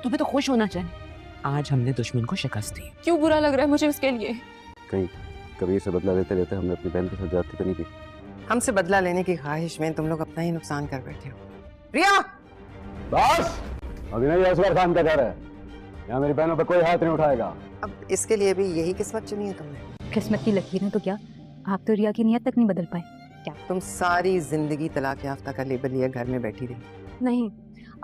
तुम्हें तो खुश होना चाहिए, आज हमने दुश्मन को शिकस्त दी। क्यों बुरा लग रहा है मुझे उसके लिए? कहीं कबीर से बदला लेते लेते हमने अपनी बहन के साथ जाती तो नहीं की। हमसे बदला लेने की ख्वाहिश में तुम लोग अपना ही नुकसान कर बैठे हो। रिया! बस अभी नहीं, असगर खान का घर है, यहाँ मेरी बहनों पे कोई हाथ नहीं उठाएगा। अब इसके लिए भी यही किस्मत चुनी है तुमने? किस्मत की लकीर है तो क्या आप तो रिया की नियत तक नहीं बदल पाए क्या? तुम सारी जिंदगी तलाक याफ्ता का लेबल लिए घर में बैठी रही। नहीं,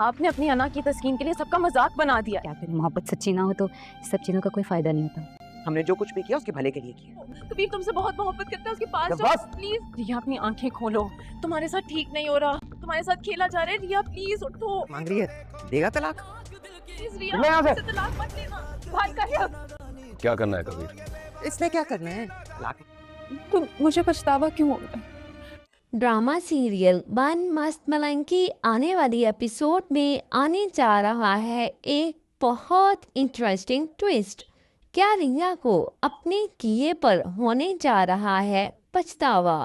आपने अपनी अना की तस्कीन के लिए सबका मजाक बना दिया। क्या करें, मोहब्बत सच्ची ना हो तो इस सब चीजों का कोई फायदा नहीं होता। हमने जो कुछ भी किया उसके भले के लिए किया। कबीर तुमसे बहुत मोहब्बत करता है, उसके पास बस। जाओ प्लीज। रिया अपनी आंखें खोलो, तुम्हारे साथ ठीक नहीं हो रहा, तुम्हारे साथ खेला जा रहा है। रिया प्लीज उठो। मांग रही है, देगा तलाक? प्लीज निकलो यहाँ रिया, से। मुझसे तलाक मत लेना। भाई का हक। क्या करना है कबीर? इसने क्या करना है? तलाक। तो मुझे पछतावा क्यों हो रहा है? ड्रामा सीरियल वन मस्त मलंग की आने वाली एपिसोड में आने जा रहा है एक बहुत इंटरेस्टिंग ट्विस्ट। क्या रिया को अपने किए पर होने जा रहा है पछतावा?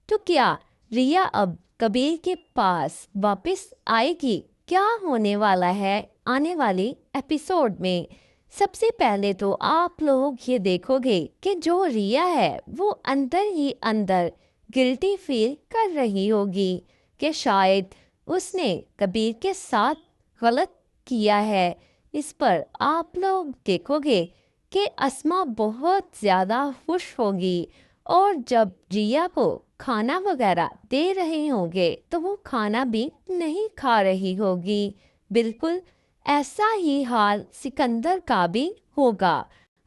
तो क्या रिया अब कबीर के पास वापस आएगी? क्या होने वाला है आने वाली एपिसोड में? सबसे पहले तो आप लोग ये देखोगे कि जो रिया है वो अंदर ही अंदर गिल्टी फील कर रही होगी कि शायद उसने कबीर के साथ गलत किया है। इस पर आप लोग देखोगे कि अस्मा बहुत ज़्यादा खुश होगी और जब रिया को खाना वगैरह दे रहे होंगे तो वो खाना भी नहीं खा रही होगी। बिल्कुल ऐसा ही हाल सिकंदर का भी होगा।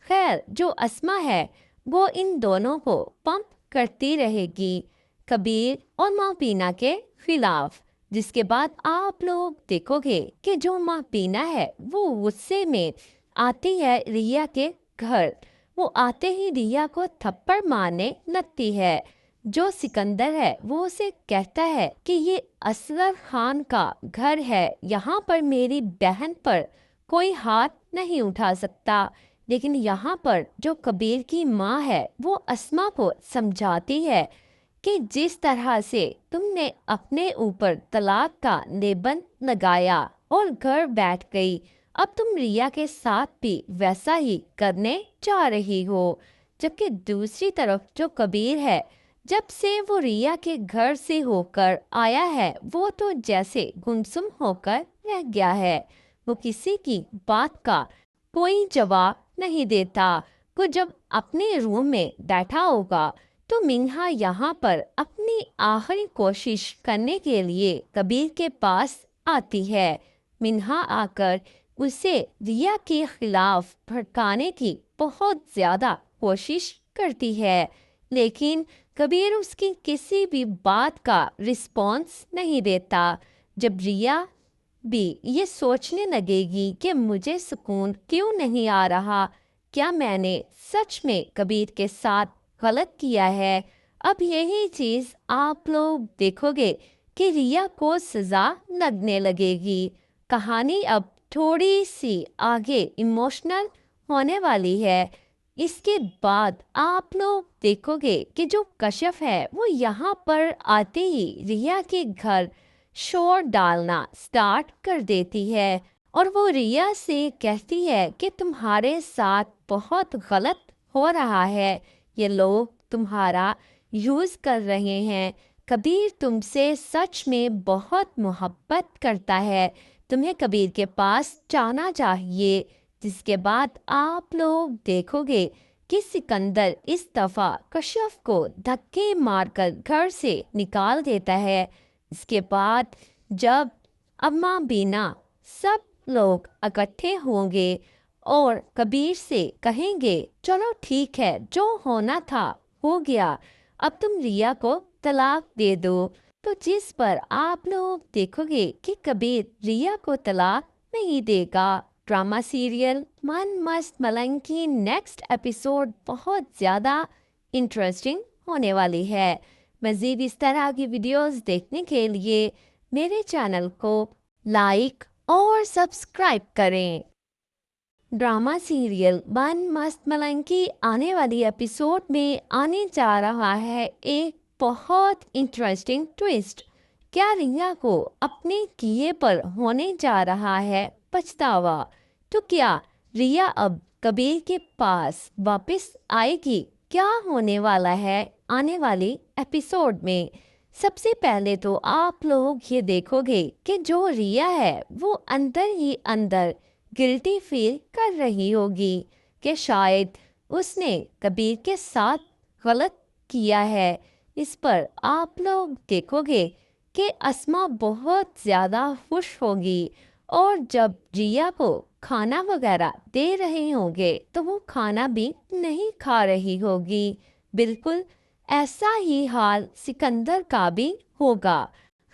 खैर, जो अस्मा है वो इन दोनों को पंप करती रहेगी कबीर और मापीना के खिलाफ, जिसके बाद आप लोग देखोगे कि जो मापीना है वो गुस्से में आती है रिया के घर। वो आते ही रिया को थप्पड़ मारने लगती है। जो सिकंदर है वो उसे कहता है कि ये असगर खान का घर है, यहाँ पर मेरी बहन पर कोई हाथ नहीं उठा सकता। लेकिन यहाँ पर जो कबीर की माँ है वो अस्मा को समझाती है कि जिस तरह से तुमने अपने ऊपर तलाक का लेबल लगाया और घर बैठ गई, अब तुम रिया के साथ भी वैसा ही करने जा रही हो। जबकि दूसरी तरफ जो कबीर है, जब से वो रिया के घर से होकर आया है वो तो जैसे गुमसुम होकर रह गया है। वो किसी की बात का कोई जवाब नहीं देता। वो जब अपने रूम में बैठा होगा तो मिन्हा यहाँ पर अपनी आखिरी कोशिश करने के लिए कबीर के पास आती है। मिन्हा आकर उसे रिया के खिलाफ भड़काने की बहुत ज़्यादा कोशिश करती है, लेकिन कबीर उसकी किसी भी बात का रिस्पॉन्स नहीं देता। जब रिया भी ये सोचने लगेगी कि मुझे सुकून क्यों नहीं आ रहा, क्या मैंने सच में कबीर के साथ गलत किया है, अब यही चीज़ आप लोग देखोगे कि रिया को सज़ा लगने लगेगी। कहानी अब थोड़ी सी आगे इमोशनल होने वाली है। इसके बाद आप लोग देखोगे कि जो कश्यप है वो यहाँ पर आते ही रिया के घर शोर डालना स्टार्ट कर देती है और वो रिया से कहती है कि तुम्हारे साथ बहुत गलत हो रहा है, ये लोग तुम्हारा यूज़ कर रहे हैं। कबीर तुमसे सच में बहुत मोहब्बत करता है, तुम्हें कबीर के पास जाना चाहिए। जिसके बाद आप लोग देखोगे कि सिकंदर इस दफ़ा कश्यप को धक्के मारकर घर से निकाल देता है। इसके बाद जब अम्मा बीना सब लोग इकट्ठे होंगे और कबीर से कहेंगे चलो ठीक है, जो होना था हो गया, अब तुम रिया को तलाक दे दो, तो जिस पर आप लोग देखोगे कि कबीर रिया को तलाक नहीं देगा। ड्रामा सीरियल मन मस्त मलंग की नेक्स्ट एपिसोड बहुत ज़्यादा इंटरेस्टिंग होने वाली है। मज़ीद इस तरह की वीडियोस देखने के लिए मेरे चैनल को लाइक और सब्सक्राइब करें। ड्रामा सीरियल वन मस्त मलंग की आने वाली एपिसोड में आने जा रहा है एक बहुत इंटरेस्टिंग ट्विस्ट। क्या रिया को अपने किए पर होने जा रहा है पछतावा? तो क्या रिया अब कबीर के पास वापस आएगी? क्या होने वाला है आने वाली एपिसोड में? सबसे पहले तो आप लोग ये देखोगे कि जो रिया है वो अंदर ही अंदर गिल्टी फील कर रही होगी कि शायद उसने कबीर के साथ गलत किया है। इस पर आप लोग देखोगे कि अस्मा बहुत ज़्यादा खुश होगी और जब रिया को खाना वगैरह दे रहे होंगे तो वो खाना भी नहीं खा रही होगी। बिल्कुल ऐसा ही हाल सिकंदर का भी होगा।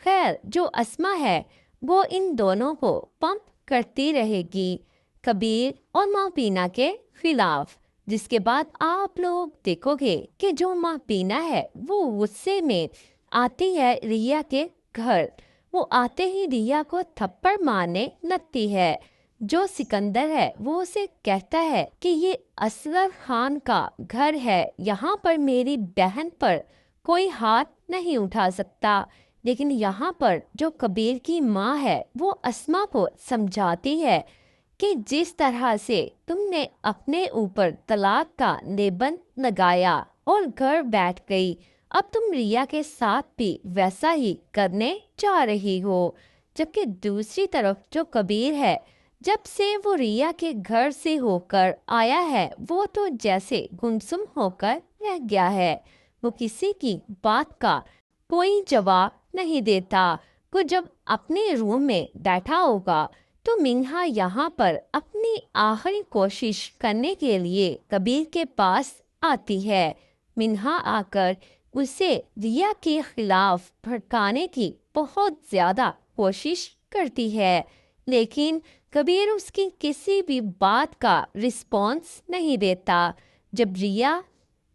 खैर, जो अस्मा है वो इन दोनों को पंप करती रहेगी कबीर और मापीना के खिलाफ, जिसके बाद आप लोग देखोगे कि जो मापीना है वो गुस्से में आती है रिया के घर। वो आते ही रिया को थप्पड़ मारने लगती है। जो सिकंदर है वो उसे कहता है कि ये असगर खान का घर है, यहाँ पर मेरी बहन पर कोई हाथ नहीं उठा सकता। लेकिन यहाँ पर जो कबीर की माँ है वो अस्मा को समझाती है कि जिस तरह से तुमने अपने ऊपर तलाक का लेबन लगाया और घर बैठ गई, अब तुम रिया के साथ भी वैसा ही करने जा रही हो। जबकि दूसरी तरफ जो कबीर है, जब से वो रिया के घर से होकर आया है वो तो जैसे गुमसुम होकर रह गया है। वो किसी की बात का कोई जवाब नहीं देता। वो जब अपने रूम में बैठा होगा तो मिन्हा यहाँ पर अपनी आखिरी कोशिश करने के लिए कबीर के पास आती है। मिन्हा आकर उसे रिया के खिलाफ भड़काने की बहुत ज़्यादा कोशिश करती है, लेकिन कबीर उसकी किसी भी बात का रिस्पॉन्स नहीं देता। जब रिया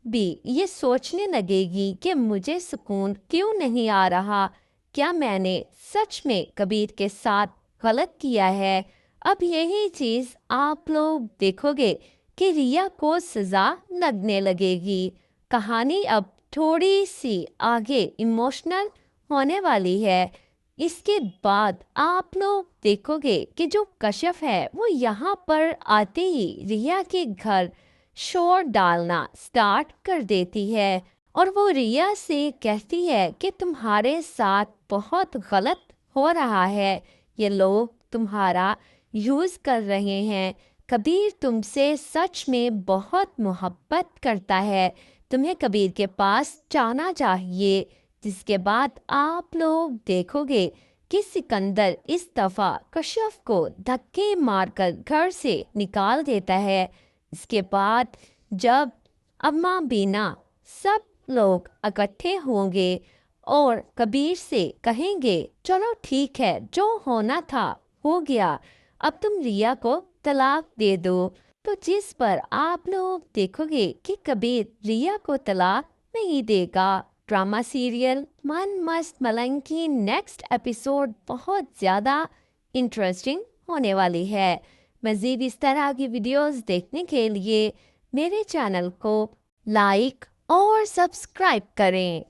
भी ये सोचने लगेगी कि मुझे सुकून क्यों नहीं आ रहा, क्या मैंने सच में कबीर के साथ गलत किया है, अब यही चीज़ आप लोग देखोगे कि रिया को सज़ा लगने लगेगी। कहानी अब थोड़ी सी आगे इमोशनल होने वाली है। इसके बाद आप लोग देखोगे कि जो कश्यप है वो यहाँ पर आते ही रिया के घर शोर डालना स्टार्ट कर देती है और वो रिया से कहती है कि तुम्हारे साथ बहुत गलत हो रहा है, ये लोग तुम्हारा यूज़ कर रहे हैं। कबीर तुमसे सच में बहुत मोहब्बत करता है, तुम्हें कबीर के पास जाना चाहिए। जिसके बाद आप लोग देखोगे कि सिकंदर इस दफ़ा कश्यप को धक्के मारकर घर से निकाल देता है। इसके बाद जब अम्मा बीना सब लोग इकट्ठे होंगे और कबीर से कहेंगे चलो ठीक है, जो होना था हो गया, अब तुम रिया को तलाक दे दो, तो जिस पर आप लोग देखोगे कि कबीर रिया को तलाक नहीं देगा। ड्रामा सीरियल मन मस्त मलंग की नेक्स्ट एपिसोड बहुत ज़्यादा इंटरेस्टिंग होने वाली है। मज़ीद इस तरह की वीडियोस देखने के लिए मेरे चैनल को लाइक और सब्सक्राइब करें।